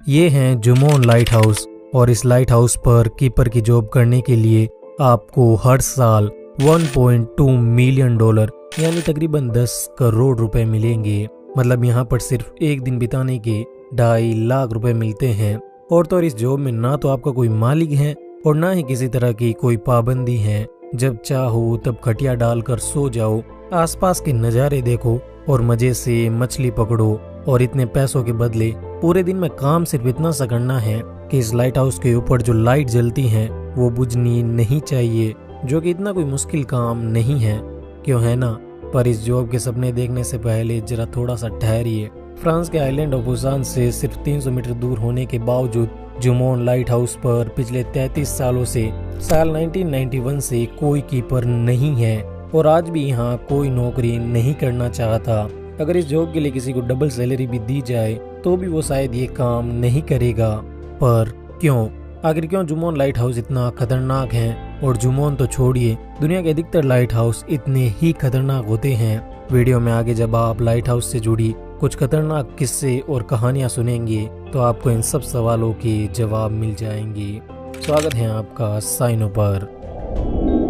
ये हैं जुमोन light house और इस लाइट हाउस पर कीपर की जॉब करने के लिए आपको हर साल 1.2 मिलियन डॉलर यानी तकरीबन 10 करोड़ रुपए मिलेंगे। मतलब यहाँ पर सिर्फ एक दिन बिताने के 2.5 लाख रुपए मिलते हैं। और तो इस जॉब में ना तो आपका कोई मालिक है और ना ही किसी तरह की कोई पाबंदी है। जब चाहो तब खटिया डालकर सो जाओ, आसपास के नज़ारे देखो और मजे से मछली पकड़ो। और इतने पैसों के बदले पूरे दिन में काम सिर्फ इतना सा करना है कि इस लाइट हाउस के ऊपर जो लाइट जलती हैं वो बुझनी नहीं चाहिए, जो कि इतना कोई मुश्किल काम नहीं है, क्यों है ना। पर इस जॉब के सपने देखने से पहले जरा थोड़ा सा ठहरिए। फ्रांस के आइलैंड ऑफ बुसान से सिर्फ 300 मीटर दूर होने के बावजूद जुमोन लाइट हाउस पर पिछले 33 सालों से साल 1991 से कोई कीपर नहीं है और आज भी यहाँ कोई नौकरी नहीं करना चाहता। अगर इस जॉब के लिए किसी को डबल सैलरी भी दी जाए तो भी वो शायद ये काम नहीं करेगा। पर क्यों, आखिर क्यों जुमोन लाइट हाउस इतना खतरनाक है? और जुमोन तो छोड़िए, दुनिया के अधिकतर लाइट हाउस इतने ही खतरनाक होते हैं। वीडियो में आगे जब आप लाइट हाउस से जुड़ी कुछ खतरनाक किस्से और कहानियां सुनेंगे तो आपको इन सब सवालों के जवाब मिल जाएंगे। स्वागत है आपका साइनो पर।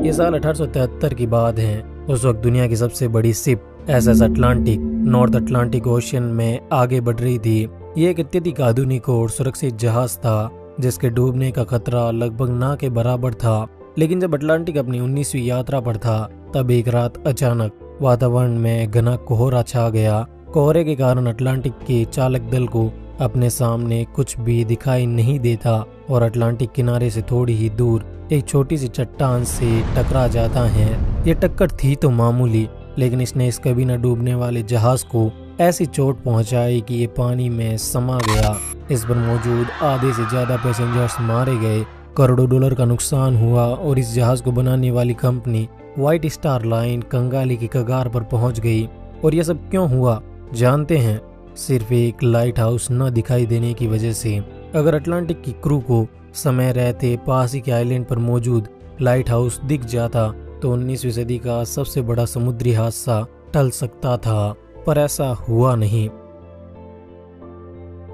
ये साल 1873 की बात है। उस वक्त दुनिया की सबसे बड़ी ship SS Atlantic north Atlantic ocean में आगे बढ़ रही थी। ये एक अत्यधिक आधुनिक और सुरक्षित जहाज था जिसके डूबने का खतरा लगभग ना के बराबर था। लेकिन जब अटलांटिक अपनी 19वीं यात्रा पर था तब एक रात अचानक वातावरण में घना कोहरा छा गया। कोहरे के कारण अटलांटिक के चालक दल को अपने सामने कुछ भी दिखाई नहीं देता और अटलांटिक किनारे से थोड़ी ही दूर एक छोटी सी चट्टान से टकरा जाता है। ये टक्कर थी तो मामूली, लेकिन इसने इस कभी न डूबने वाले जहाज को ऐसी चोट पहुंचाई कि ये पानी में समा गया। इस पर मौजूद आधे से ज्यादा पैसेंजर्स मारे गए, करोड़ों डॉलर का नुकसान हुआ और इस जहाज को बनाने वाली कंपनी व्हाइट स्टार लाइन कंगाली की कगार पर पहुंच गई। और यह सब क्यों हुआ जानते हैं? सिर्फ एक लाइट हाउस न दिखाई देने की वजह से। अगर अटलांटिक की क्रू को समय रहते पास ही के आइलैंड पर मौजूद लाइट हाउस दिख जाता तो 19वीं सदी का सबसे बड़ा समुद्री हादसा टल सकता था, पर ऐसा हुआ नहीं।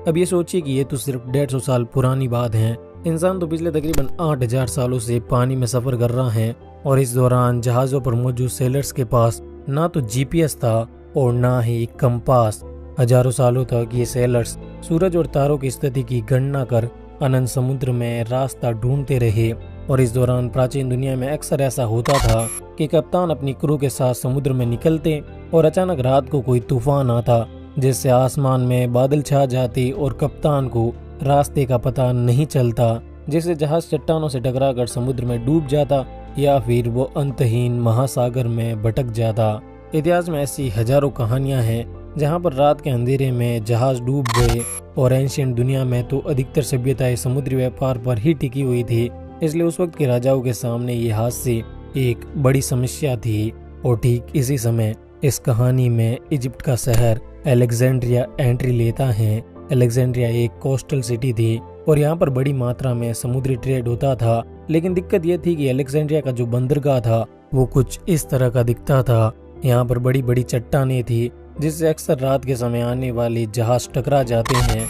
अब ये सोचिए कि ये तो सिर्फ 150 साल पुरानी बात है। इंसान तो पिछले तकरीबन 8000 सालों से पानी में सफर कर रहा है और इस दौरान जहाजों पर मौजूद सेलर्स के पास ना तो GPS था और ना ही कंपास। हजारों सालों तक ये सेलर्स सूरज और तारों की स्थिति की गणना कर अनंत समुद्र में रास्ता ढूंढते रहे। और इस दौरान प्राचीन दुनिया में अक्सर ऐसा होता था कि कप्तान अपनी क्रू के साथ समुद्र में निकलते और अचानक रात को कोई तूफान आता जिससे आसमान में बादल छा जाते और कप्तान को रास्ते का पता नहीं चलता, जिससे जहाज चट्टानों से टकराकर समुद्र में डूब जाता या फिर वो अंतहीन महासागर में भटक जाता। इतिहास में ऐसी हजारों कहानियां हैं जहां पर रात के अंधेरे में जहाज डूब गए। और एंशिएंट दुनिया में तो अधिकतर सभ्यताएं समुद्री व्यापार पर ही टिकी हुई थी, इसलिए उस वक्त के राजाओं के सामने ये हादसे एक बड़ी समस्या थी। और ठीक इसी समय इस कहानी में इजिप्ट का शहर अलेक्जेंड्रिया एंट्री लेता है। अलेक्जेंड्रिया एक कोस्टल सिटी थी और यहाँ पर बड़ी मात्रा में समुद्री ट्रेड होता था। लेकिन दिक्कत यह थी कि अलेक्जेंड्रिया का जो बंदरगाह था वो कुछ इस तरह का दिखता था। यहाँ पर बड़ी बड़ी चट्टानें थी जिससे अक्सर रात के समय आने वाले जहाज टकरा जाते हैं।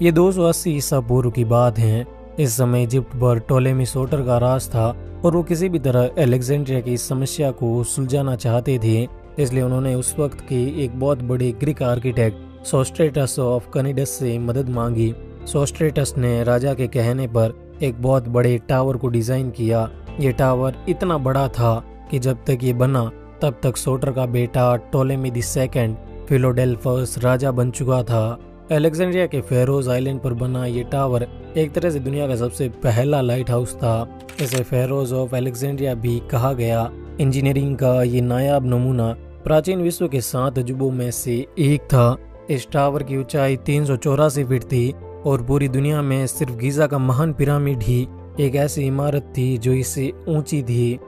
ये 280 ईसा पूर्व की बात है। इस समय इजिप्ट पर टोलेमी सोटर का राज था और वो किसी भी तरह अलेक्जेंड्रिया की इस समस्या को सुलझाना चाहते थे। इसलिए उन्होंने उस वक्त के एक बहुत बड़े ग्रीक आर्किटेक्ट सोस्ट्रेटस ऑफ कनिडस से मदद मांगी। सोस्ट्रेटस ने राजा के कहने पर एक बहुत बड़े टावर को डिजाइन किया। ये टावर इतना बड़ा था कि जब तक ये बना तब तक सोटर का बेटा टोलेमी II फिलोडेल्फस राजा बन चुका था। अलेक्जेंड्रिया के फेरोज आइलैंड पर बना ये टावर एक तरह से दुनिया का सबसे पहला लाइट हाउस था। इसे फेरोज ऑफ अलेक्जेंड्रिया भी कहा गया। इंजीनियरिंग का ये नायाब नमूना प्राचीन विश्व के 7 अजूबों में से एक था। इस टावर की ऊंचाई 384 फीट थी और पूरी दुनिया में सिर्फ गीजा का महान पिरामिड ही एक ऐसी इमारत थी जो इससे ऊंची थी।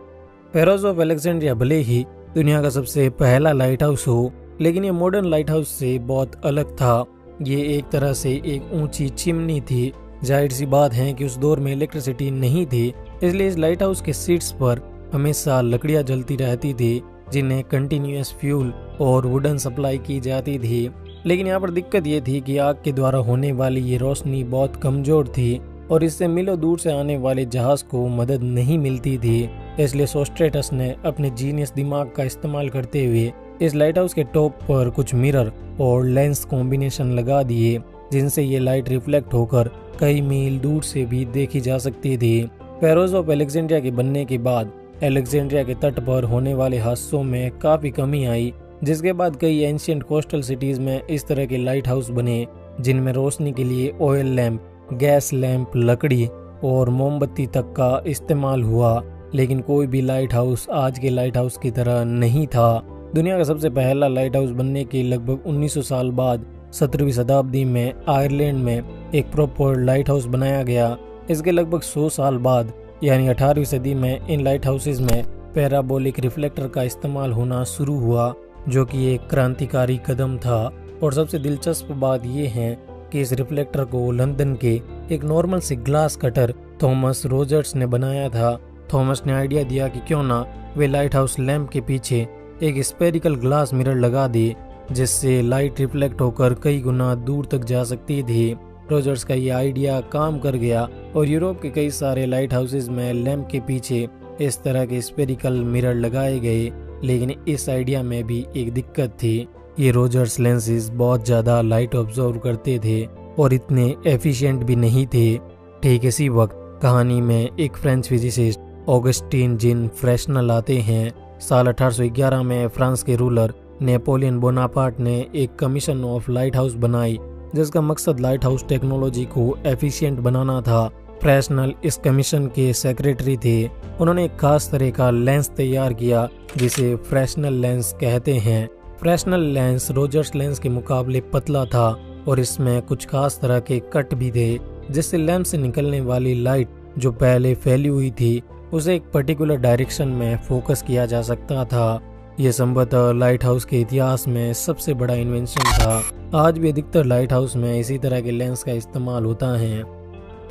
फेरोज ऑफ अलेक्जेंड्रिया भले ही दुनिया का सबसे पहला लाइट हाउस हो, लेकिन ये मॉडर्न लाइट हाउस से बहुत अलग था। ये एक तरह से एक ऊंची चिमनी थी। जाहिर सी बात है कि उस दौर में इलेक्ट्रिसिटी नहीं थी, इसलिए इस लाइट हाउस के सीट्स पर हमेशा लकड़ियां जलती रहती थी जिन्हें कंटिन्यूअस फ्यूल और वुडन सप्लाई की जाती थी। लेकिन यहाँ पर दिक्कत ये थी कि आग के द्वारा होने वाली ये रोशनी बहुत कमजोर थी और इससे मीलों दूर से आने वाले जहाज को मदद नहीं मिलती थी। इसलिए सोस्ट्रेटस ने अपने जीनियस दिमाग का इस्तेमाल करते हुए इस लाइट हाउस के टॉप पर कुछ मिरर और लेंस कॉम्बिनेशन लगा दिए, जिनसे ये लाइट रिफ्लेक्ट होकर कई मील दूर से भी देखी जा सकती थी। फेरोज ऑफ अलेक्जेंड्रिया के बनने के बाद अलेक्जेंड्रिया के तट पर होने वाले हादसों में काफी कमी आई, जिसके बाद कई एंशिएंट कोस्टल सिटीज में इस तरह के लाइट हाउस बने, जिनमें रोशनी के लिए ऑयल लैंप, गैस लैंप, लकड़ी और मोमबत्ती तक का इस्तेमाल हुआ। लेकिन कोई भी लाइट हाउस आज के लाइट हाउस की तरह नहीं था। दुनिया का सबसे पहला लाइट हाउस बनने के लगभग 1900 साल बाद 17वीं शताब्दी में आयरलैंड में एक प्रॉपर लाइट हाउस बनाया गया। इसके लगभग 100 साल बाद यानी 18वीं सदी में इन लाइट हाउसेज में पैराबोलिक रिफ्लेक्टर का इस्तेमाल होना शुरू हुआ, जो कि एक क्रांतिकारी कदम था। और सबसे दिलचस्प बात यह है कि इस रिफ्लेक्टर को लंदन के एक नॉर्मल से ग्लास कटर थॉमस रोजर्स ने बनाया था। थॉमस ने आइडिया दिया कि क्यों ना वे लाइट हाउस लैंप के पीछे एक स्पेरिकल ग्लास मिरर लगा दे, जिससे लाइट रिफ्लेक्ट होकर कई गुना दूर तक जा सकती थी। रोजर्स का ये आइडिया काम कर गया और यूरोप के कई सारे लाइट हाउसेज में लैंप के पीछे इस तरह के स्पेरिकल मिरर लगाए गए। लेकिन इस आइडिया में भी एक दिक्कत थी, ये रोजर्स लेंसेज बहुत ज़्यादा लाइट ऑब्जर्व करते थे और इतने एफिशिएंट भी नहीं थे। ठीक इसी वक्त कहानी में एक French physicist Augustine gene Fresnel आते हैं। साल 1811 में फ्रांस के रूलर नेपोलियन बोनापार्ट ने एक कमीशन ऑफ लाइट हाउस बनाई, जिसका मकसद लाइट हाउस टेक्नोलॉजी को एफिशिएंट बनाना था। फ्रेशनल इस कमीशन के सेक्रेटरी थे। उन्होंने एक खास तरह का लेंस तैयार किया जिसे फ्रेशनल लेंस कहते हैं। फ्रेशनल लेंस रोजर्स लेंस के मुकाबले पतला था और इसमें कुछ खास तरह के कट भी थे, जिससे लैंप से निकलने वाली लाइट जो पहले फैली हुई थी उसे एक पर्टिकुलर डायरेक्शन में फोकस किया जा सकता था। यह संभवतः लाइट हाउस के इतिहास में सबसे बड़ा इन्वेंशन था। आज भी अधिकतर लाइट हाउस में इसी तरह के लेंस का इस्तेमाल होता है।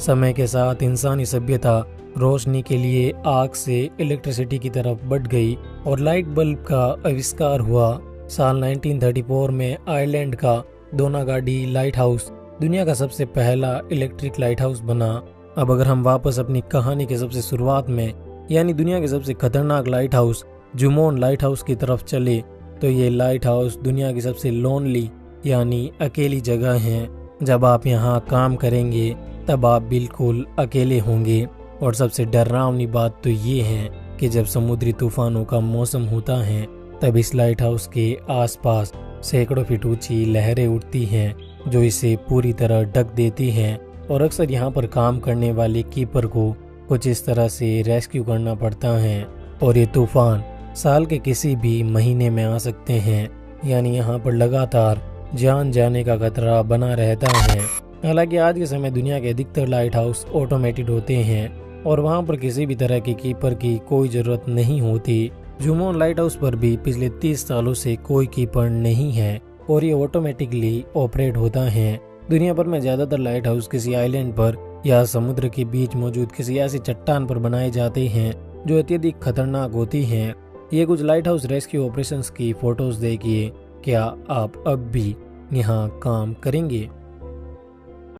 समय के साथ इंसानी सभ्यता रोशनी के लिए आग से इलेक्ट्रिसिटी की तरफ बढ़ गई और लाइट बल्ब का आविष्कार हुआ। साल 1934 में आयरलैंड का दोनागाडी लाइट हाउस दुनिया का सबसे पहला इलेक्ट्रिक लाइट हाउस बना। अब अगर हम वापस अपनी कहानी के सबसे शुरुआत में यानी दुनिया के सबसे खतरनाक लाइट हाउस जुमोन लाइट हाउस की तरफ चले, तो ये लाइट हाउस दुनिया की सबसे लोनली यानी अकेली जगह है। जब आप यहाँ काम करेंगे तब आप बिल्कुल अकेले होंगे। और सबसे डरावनी बात तो ये है कि जब समुद्री तूफानों का मौसम होता है तब इस लाइट हाउस के आसपास सैकड़ों फीट ऊंची लहरें उठती हैं, जो इसे पूरी तरह ढक देती हैं। और अक्सर यहाँ पर काम करने वाले कीपर को कुछ इस तरह से रेस्क्यू करना पड़ता है। और ये तूफान साल के किसी भी महीने में आ सकते हैं, यानी यहाँ पर लगातार जान जाने का खतरा बना रहता है। हालांकि आज के समय दुनिया के अधिकतर लाइट हाउस ऑटोमेटेड होते हैं और वहाँ पर किसी भी तरह के कीपर की कोई जरूरत नहीं होती। जुमोन लाइट हाउस पर भी पिछले 30 सालों से कोई कीपर नहीं है और ये ऑटोमेटिकली ऑपरेट होता है। दुनिया भर में ज्यादातर लाइट हाउस किसी आइलैंड पर या समुद्र के बीच मौजूद किसी ऐसी चट्टान पर बनाए जाते हैं जो अत्यधिक खतरनाक होती हैं। ये कुछ लाइट हाउस रेस्क्यू ऑपरेशंस की फोटोज देखिए। क्या आप अब भी यहाँ काम करेंगे?